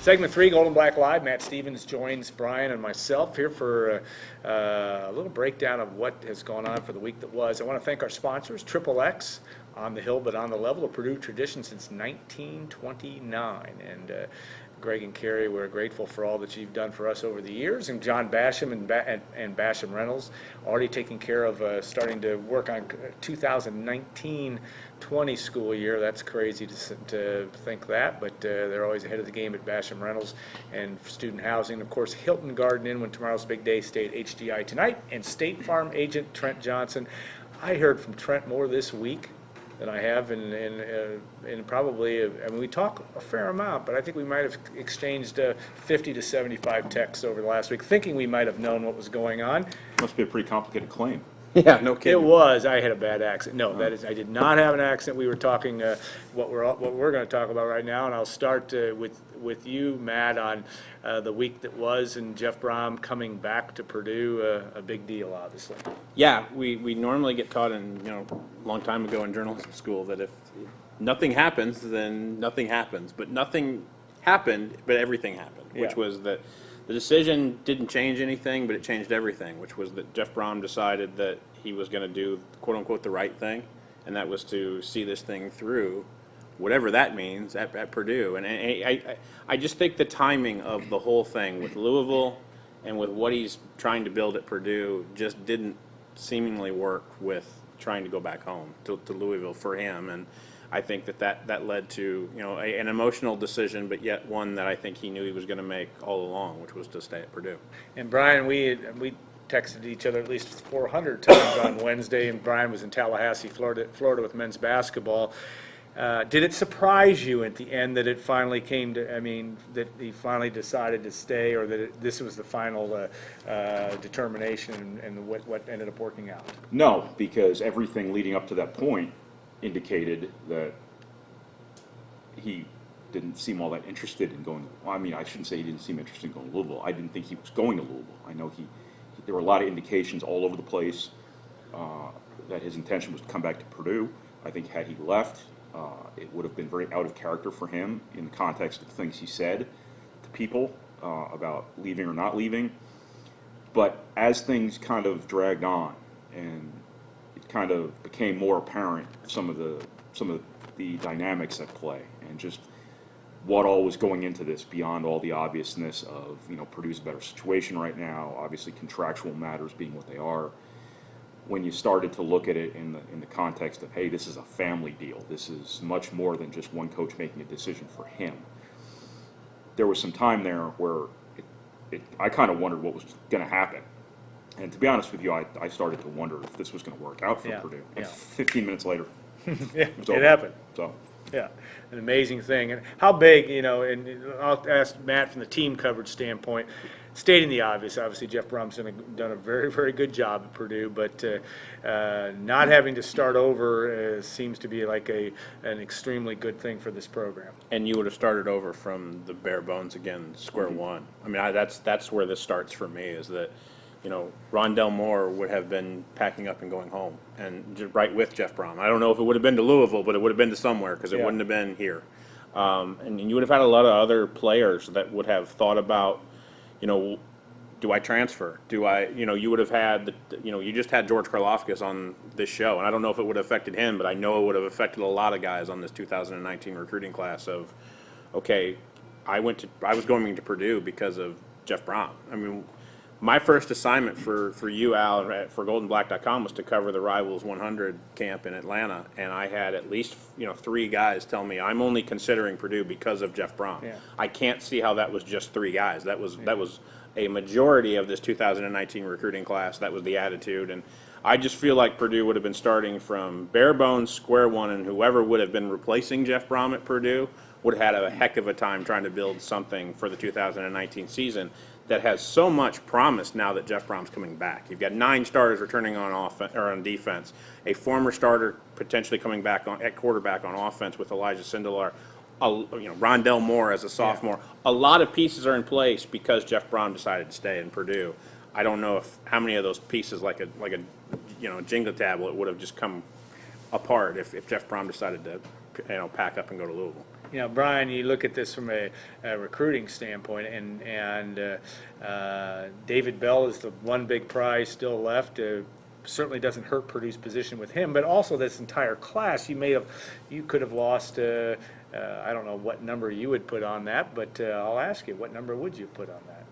Segment 3, Gold and Black Live. Matt Stevens joins Brian and myself here for a little breakdown of what has gone on for the week that was. I want to thank our sponsors, Triple X, on the hill but on the level, a Purdue tradition since 1929. And Greg and Carrie, we're grateful for all that you've done for us over the years. And John Basham and Basham Reynolds already taking care of starting to work on 2019-20 school year. That's crazy to think that, but they're always ahead of the game at Basham Reynolds and student housing. Of course, Hilton Garden Inn when tomorrow's big day, State HDI tonight, and State Farm agent Trent Johnson. I heard from Trent more this week than I have in probably, I mean, we talk a fair amount, but I think we might have exchanged 50 to 75 texts over the last week, thinking we might have known what was going on. Must be a pretty complicated claim. Yeah, no kidding. It was. I had a bad accent. No, that is. I did not have an accent. We were talking what we're going to talk about right now, and I'll start with you, Matt, on the week that was, and Jeff Brom coming back to Purdue, a big deal, obviously. Yeah, we normally get taught a long time ago in journalism school that if nothing happens, then nothing happens. But nothing happened, but everything happened, which was that the decision didn't change anything, but it changed everything, which was that Jeff Brom decided that he was going to do, quote-unquote, the right thing, and that was to see this thing through, whatever that means, at Purdue. And I just think the timing of the whole thing with Louisville and with what he's trying to build at Purdue just didn't seemingly work with trying to go back home to Louisville for him. And I think that led to an emotional decision, but yet one that I think he knew he was going to make all along, which was to stay at Purdue. And Brian, we texted each other at least 400 times on Wednesday, and Brian was in Tallahassee, Florida with men's basketball. Did it surprise you at the end that it finally came to, that he finally decided to stay, or that this was the final determination and what ended up working out? No, because everything leading up to that point indicated that he didn't seem all that interested in going. Well, I shouldn't say he didn't seem interested in going to Louisville. I didn't think he was going to Louisville. I know there were a lot of indications all over the place that his intention was to come back to Purdue. I think had he left, it would have been very out of character for him in the context of things he said to people about leaving or not leaving. But as things kind of dragged on and it kind of became more apparent some of the dynamics at play and just what all was going into this beyond all the obviousness of Purdue's a better situation right now, obviously contractual matters being what they are. When you started to look at it in the context of, hey, this is a family deal, this is much more than just one coach making a decision for him, there was some time there where I kind of wondered what was going to happen. And to be honest with you, I started to wonder if this was going to work out for Purdue. And 15 minutes later, it happened. So. Yeah, an amazing thing. And how big, and I'll ask Matt from the team coverage standpoint, stating the obvious, obviously Jeff Brom's done a very, very good job at Purdue, but not having to start over seems to be like an extremely good thing for this program. And you would have started over from the bare bones again, square one. That's where this starts for me, is that Rondell Moore would have been packing up and going home, and just right with Jeff Brom. I don't know if it would have been to Louisville, but it would have been to somewhere, because it wouldn't have been here. And you would have had a lot of other players that would have thought about, do I transfer? Do I, you would have had, you just had George Karlaftis on this show, and I don't know if it would have affected him, but I know it would have affected a lot of guys on this 2019 recruiting class of, okay, I was going to Purdue because of Jeff Brom. My first assignment for you, Al, for GoldenBlack.com was to cover the Rivals 100 camp in Atlanta, and I had at least 3 guys tell me I'm only considering Purdue because of Jeff Brom. Yeah. I can't see how that was just 3 guys. That was a majority of this 2019 recruiting class. That was the attitude, and I just feel like Purdue would have been starting from bare bones, square one, and whoever would have been replacing Jeff Brom at Purdue would have had a heck of a time trying to build something for the 2019 season that has so much promise now that Jeff Brom's coming back. You've got 9 starters returning on offense or on defense, a former starter potentially coming back at quarterback on offense with Elijah Sindelar, Rondell Moore as a sophomore. A lot of pieces are in place because Jeff Brom decided to stay in Purdue. I don't know how many of those pieces, like a Jenga tablet, would have just come apart if Jeff Brom decided to pack up and go to Louisville. You know, Brian, you look at this from a recruiting standpoint, and David Bell is the one big prize still left. Certainly doesn't hurt Purdue's position with him, but also this entire class, you could have lost. I don't know what number you would put on that, but I'll ask you, what number would you put on that?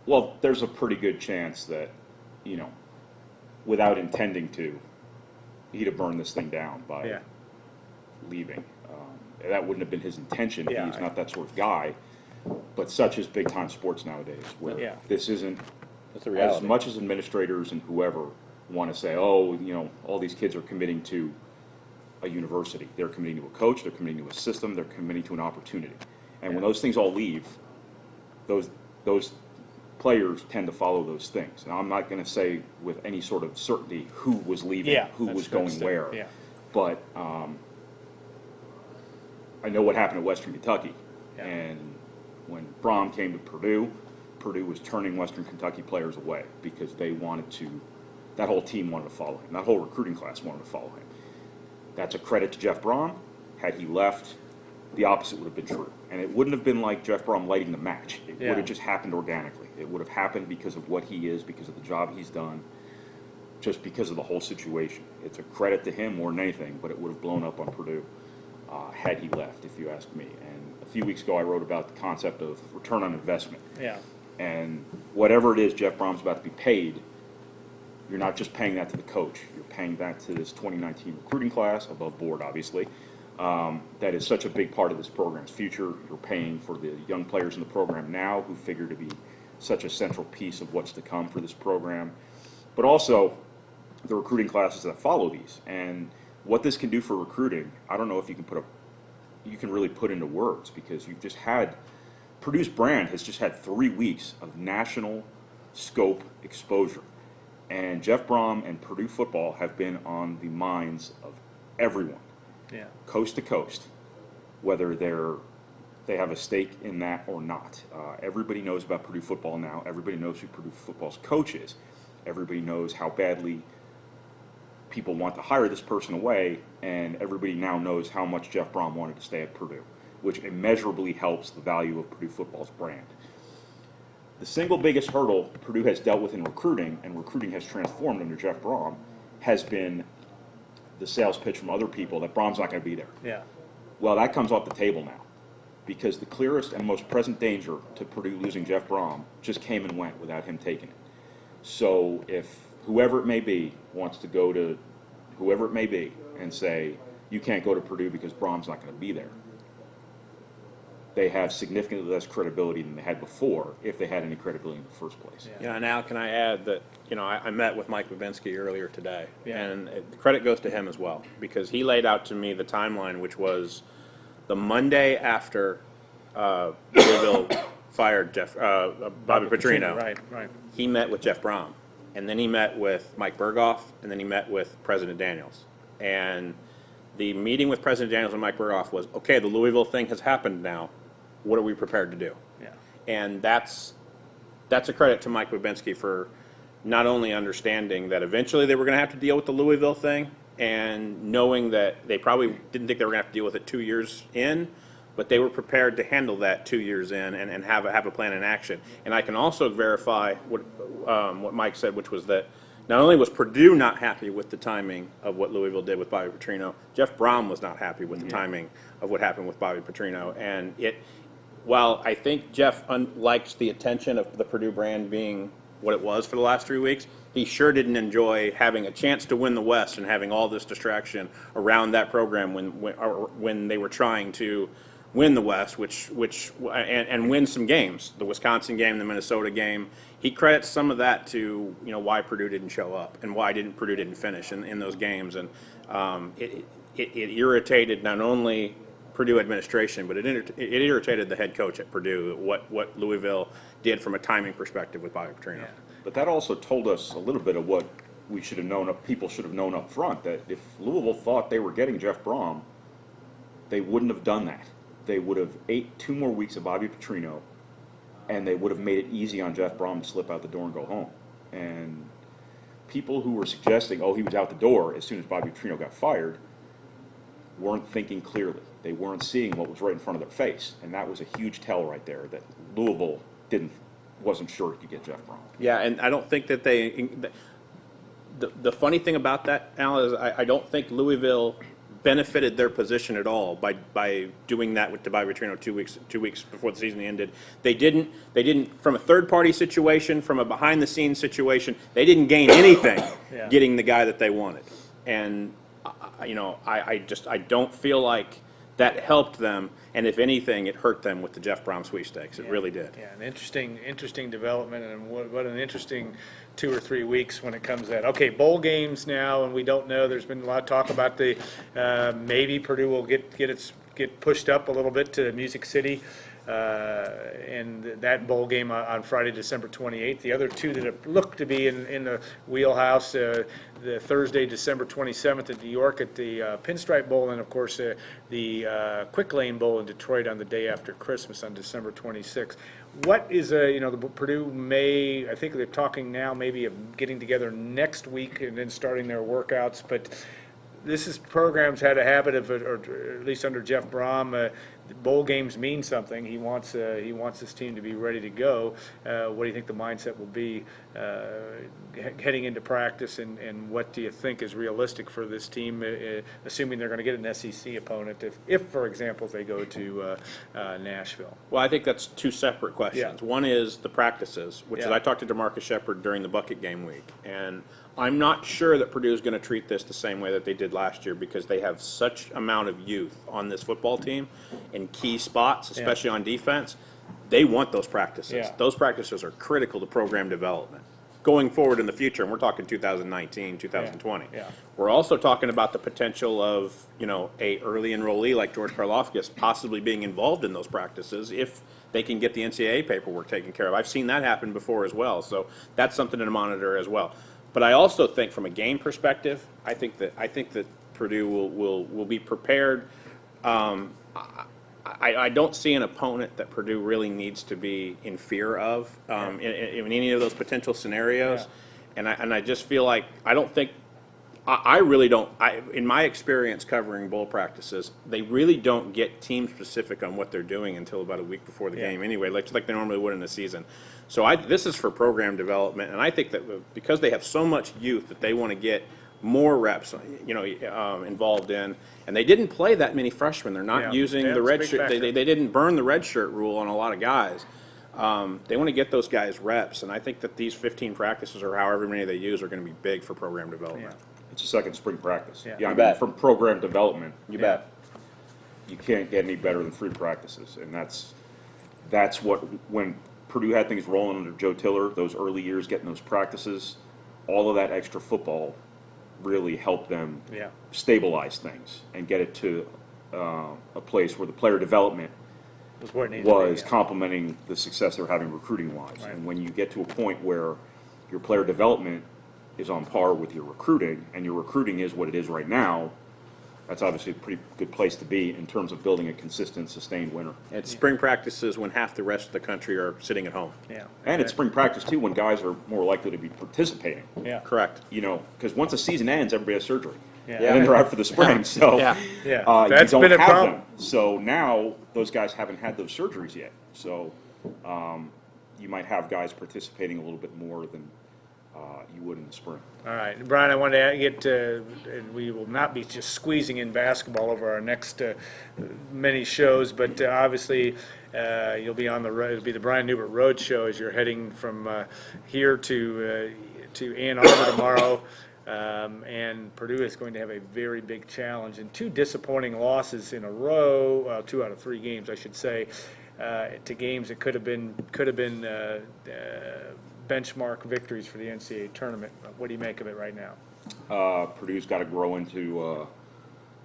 Well, there's a pretty good chance that, you know, without intending to, he'd have burned this thing down by leaving. That wouldn't have been his intention. Yeah, He's not that sort of guy. But such is big-time sports nowadays, where this isn't, That's a reality. as much as administrators and whoever want to say, oh, you know, all these kids are committing to a university. They're committing to a coach, they're committing to a system, they're committing to an opportunity. And when those things all leave, those players tend to follow those things. Now, I'm not going to say with any sort of certainty who was leaving, who was going where. Yeah. But I know what happened at Western Kentucky. Yeah. And when Brom came to Purdue, Purdue was turning Western Kentucky players away because they wanted to, that whole team wanted to follow him. That whole recruiting class wanted to follow him. That's a credit to Jeff Brom. Had he left, the opposite would have been true. And it wouldn't have been like Jeff Brom lighting the match. It would have just happened organically. It would have happened because of what he is, because of the job he's done, just because of the whole situation. It's a credit to him more than anything, but it would have blown up on Purdue had he left, if you ask me. And a few weeks ago, I wrote about the concept of return on investment. Yeah. And whatever it is Jeff Brom's about to be paid, you're not just paying that to the coach. You're paying that to this 2019 recruiting class, above board, obviously. That is such a big part of this program's future. You're paying for the young players in the program now who figure to be such a central piece of what's to come for this program. But also the recruiting classes that follow these. And what this can do for recruiting, I don't know if you can really put into words, because you've just had, Purdue's brand has just had 3 weeks of national scope exposure. And Jeff Brom and Purdue football have been on the minds of everyone, coast to coast, whether they have a stake in that or not. Everybody knows about Purdue football now. Everybody knows who Purdue football's coach is. Everybody knows how badly people want to hire this person away, and everybody now knows how much Jeff Brom wanted to stay at Purdue, which immeasurably helps the value of Purdue football's brand. The single biggest hurdle Purdue has dealt with in recruiting, and recruiting has transformed under Jeff Brom, has been the sales pitch from other people that Brom's not going to be there. Yeah. Well, that comes off the table now, because the clearest and most present danger to Purdue losing Jeff Brom just came and went without him taking it. So if whoever it may be wants to go to whoever it may be and say, you can't go to Purdue because Brom's not going to be there, they have significantly less credibility than they had before, if they had any credibility in the first place. Yeah, now can I add that, you know, I met with Mike Babinski earlier today, and credit goes to him as well, because he laid out to me the timeline, which was the Monday after Louisville fired Bobby Petrino. Right. He met with Jeff Brom, and then he met with Mike Berghoff, and then he met with President Daniels. And the meeting with President Daniels and Mike Berghoff was, okay, the Louisville thing has happened now. What are we prepared to do? Yeah. And that's a credit to Mike Babinski for not only understanding that eventually they were going to have to deal with the Louisville thing, and knowing that they probably didn't think they were going to have to deal with it 2 years in, but they were prepared to handle that 2 years in and have a plan in action. And I can also verify what Mike said, which was that not only was Purdue not happy with the timing of what Louisville did with Bobby Petrino, Jeff Brom was not happy with the timing of what happened with Bobby Petrino. And while I think Jeff likes the attention of the Purdue brand being what it was for the last 3 weeks, he sure didn't enjoy having a chance to win the West and having all this distraction around that program when they were trying to win the West, and win some games, the Wisconsin game, the Minnesota game. He credits some of that to, you know, why Purdue didn't show up and why Purdue didn't finish in those games. And it irritated not only Purdue administration, but it irritated the head coach at Purdue, what Louisville did from a timing perspective with Bobby Petrino. Yeah. But that also told us a little bit of what we should have known, people should have known up front, that if Louisville thought they were getting Jeff Brom, they wouldn't have done that. They would have ate 2 more weeks of Bobby Petrino, and they would have made it easy on Jeff Brom to slip out the door and go home. And people who were suggesting, oh, he was out the door as soon as Bobby Petrino got fired, weren't thinking clearly. They weren't seeing what was right in front of their face, and that was a huge tell right there that Louisville wasn't sure it could get Jeff Brom. Yeah, and I don't think that the funny thing about that, Al, is I don't think Louisville benefited their position at all by doing that with Tobias Vitrino 2 weeks before the season ended. They didn't from a third party situation, from a behind the scenes situation, they didn't gain anything getting the guy that they wanted. And I don't feel like that helped them, and if anything, it hurt them with the Jeff Brom sweepstakes. It really did. Yeah, an interesting development, and what an interesting 2 or 3 weeks when it comes to that. Okay, bowl games now, and we don't know. There's been a lot of talk about the maybe Purdue will get pushed up a little bit to Music City. And that bowl game on Friday, December 28th. The other two that have looked to be in the wheelhouse, the Thursday, December 27th at New York at the Pinstripe Bowl, and of course the Quick Lane Bowl in Detroit on the day after Christmas on December 26th. What is the Purdue I think they're talking now maybe of getting together next week and then starting their workouts, but programs had a habit of, or at least under Jeff Brom, bowl games mean something. He wants his team to be ready to go. What do you think the mindset will be heading into practice, and what do you think is realistic for this team, assuming they're going to get an SEC opponent if for example, they go to Nashville? Well, I think that's two separate questions. Yeah. One is the practices, which is Yeah. I talked to DeMarcus Shepard during the bucket game week, and I'm not sure that Purdue is going to treat this the same way that they did last year, because they have such amount of youth on this football team in key spots, especially on defense. They want those practices. Yeah. Those practices are critical to program development going forward in the future, and we're talking 2019, 2020. Yeah. We're also talking about the potential of, a early enrollee like George Karlaftis possibly being involved in those practices if they can get the NCAA paperwork taken care of. I've seen that happen before as well, so that's something to monitor as well. But I also think from a game perspective, I think that Purdue will be prepared. I don't see an opponent that Purdue really needs to be in fear of in any of those potential scenarios, and I just feel like I really don't. In my experience covering bowl practices, they really don't get team specific on what they're doing until about a week before the game anyway, like they normally would in the season. So this is for program development, and I think that because they have so much youth that they want to get more reps, involved in, and they didn't play that many freshmen. They're not using the red shirt. They didn't burn the red shirt rule on a lot of guys. They want to get those guys reps, and I think that these 15 practices or however many they use are going to be big for program development. It's a second spring practice. Yeah. I You mean, bet. from program development, You bet. you can't get any better than 3 practices, and that's what, when Purdue had things rolling under Joe Tiller, those early years getting those practices, all of that extra football really helped them stabilize things and get it to a place where the player development was complementing the success they're having recruiting-wise. Right. And when you get to a point where your player development is on par with your recruiting, and your recruiting is what it is right now, that's obviously a pretty good place to be in terms of building a consistent, sustained winner. It's spring practices when half the rest of the country are sitting at home. Yeah. And it's spring practice, too, when guys are more likely to be participating. Yeah. Correct. Because once the season ends, everybody has surgery. Yeah. And then they're out for the spring, so Yeah. Yeah. you That's don't been a have problem. them. So now, those guys haven't had those surgeries yet. So you might have guys participating a little bit more than you would in the spring. All right, Brian, I wanted to get and we will not be just squeezing in basketball over our next many shows, but obviously you'll be on the road. It'll be the Brian Neubert Road Show as you're heading from here to Ann Arbor tomorrow. And Purdue is going to have a very big challenge and 2 disappointing losses in a row, 2 out of 3 games, I should say, to games that could have been benchmark victories for the NCAA tournament. What do you make of it right now? Purdue's got to grow into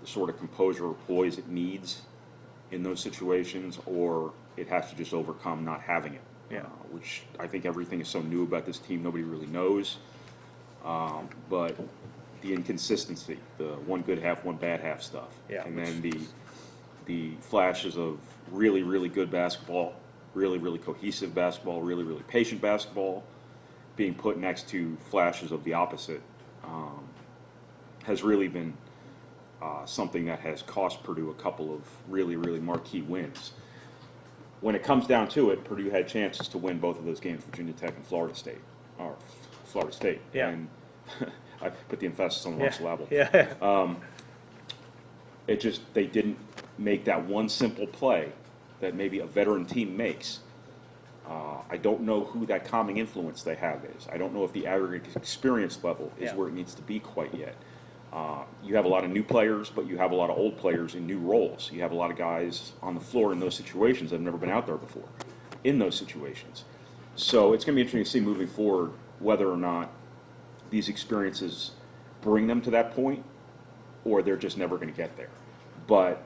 the sort of composure or poise it needs in those situations, or it has to just overcome not having it. Yeah. Which I think everything is so new about this team, nobody really knows. But the inconsistency, the one good half, one bad half stuff, and then the flashes of really, really good basketball, really, really cohesive basketball, really, really patient basketball, being put next to flashes of the opposite, has really been something that has cost Purdue a couple of really, really marquee wins. When it comes down to it, Purdue had chances to win both of those games, Virginia Tech and Florida State, or Florida State. Yeah. And I put the emphasis on the wrong syllable. Yeah. It just, they didn't make that one simple play that maybe a veteran team makes. I don't know who that calming influence they have is. I don't know if the aggregate experience level is Yeah. where it needs to be quite yet. You have a lot of new players, but you have a lot of old players in new roles. You have a lot of guys on the floor in those situations that have never been out there before, in those situations. So it's going to be interesting to see moving forward whether or not these experiences bring them to that point, or they're just never going to get there. But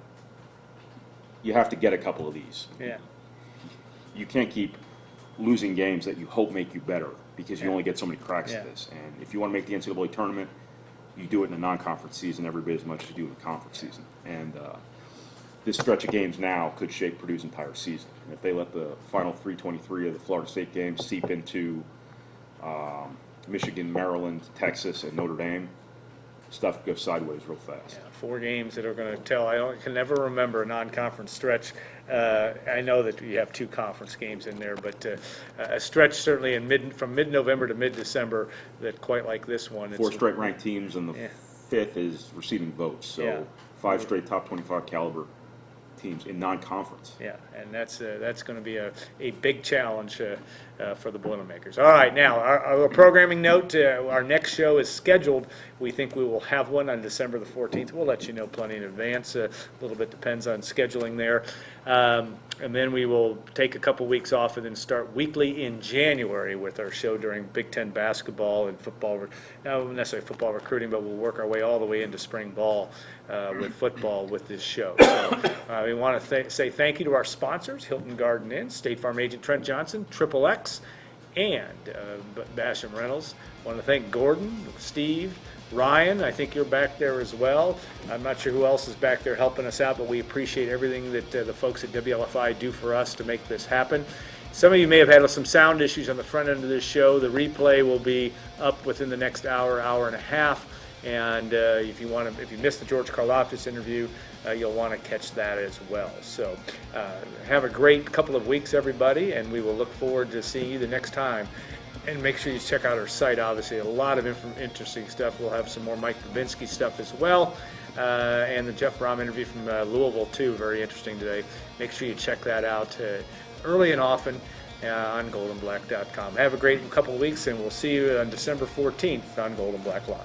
you have to get a couple of these. Yeah. You can't keep losing games that you hope make you better, because you Yeah. only get so many cracks Yeah. at this. And if you want to make the NCAA tournament, you do it in a non-conference season every bit as much as you do in a conference season. And this stretch of games now could shape Purdue's entire season. And if they let the final 323 of the Florida State games seep into Michigan, Maryland, Texas, and Notre Dame, stuff goes sideways real fast. Yeah, 4 games that are going to tell. Can never remember a non-conference stretch. I know that you have 2 conference games in there, but a stretch certainly from mid-November to mid-December that quite like this one. 4 straight ranked teams, and the Yeah. 5th is receiving votes. So Yeah. 5 straight top 25 caliber teams in non-conference. Yeah, and that's going to be a big challenge for the Boilermakers. All right, now, our programming note, our next show is scheduled. We think we will have one on December the 14th. We'll let you know plenty in advance. A little bit depends on scheduling there. And then we will take a couple weeks off and then start weekly in January with our show during Big Ten basketball and football, not necessarily football recruiting, but we'll work our way all the way into spring ball with football with this show. So we want to say thank you to our sponsors, Hilton Garden Inn, State Farm agent Trent Johnson, Triple X, and Basham Reynolds. I want to thank Gordon, Steve, Ryan, I think you're back there as well. I'm not sure who else is back there helping us out, but we appreciate everything that the folks at WLFI do for us to make this happen. Some of you may have had some sound issues on the front end of this show. The replay will be up within the next hour, hour and a half. And if you missed the George Karlaftis interview, you'll want to catch that as well. So have a great couple of weeks, everybody, and we will look forward to seeing you the next time. And make sure you check out our site, obviously. A lot of interesting stuff. We'll have some more Mike Babinski stuff as well. And the Jeff Brom interview from Louisville, too. Very interesting today. Make sure you check that out early and often on goldenblack.com. Have a great couple of weeks, and we'll see you on December 14th on Golden Black Live.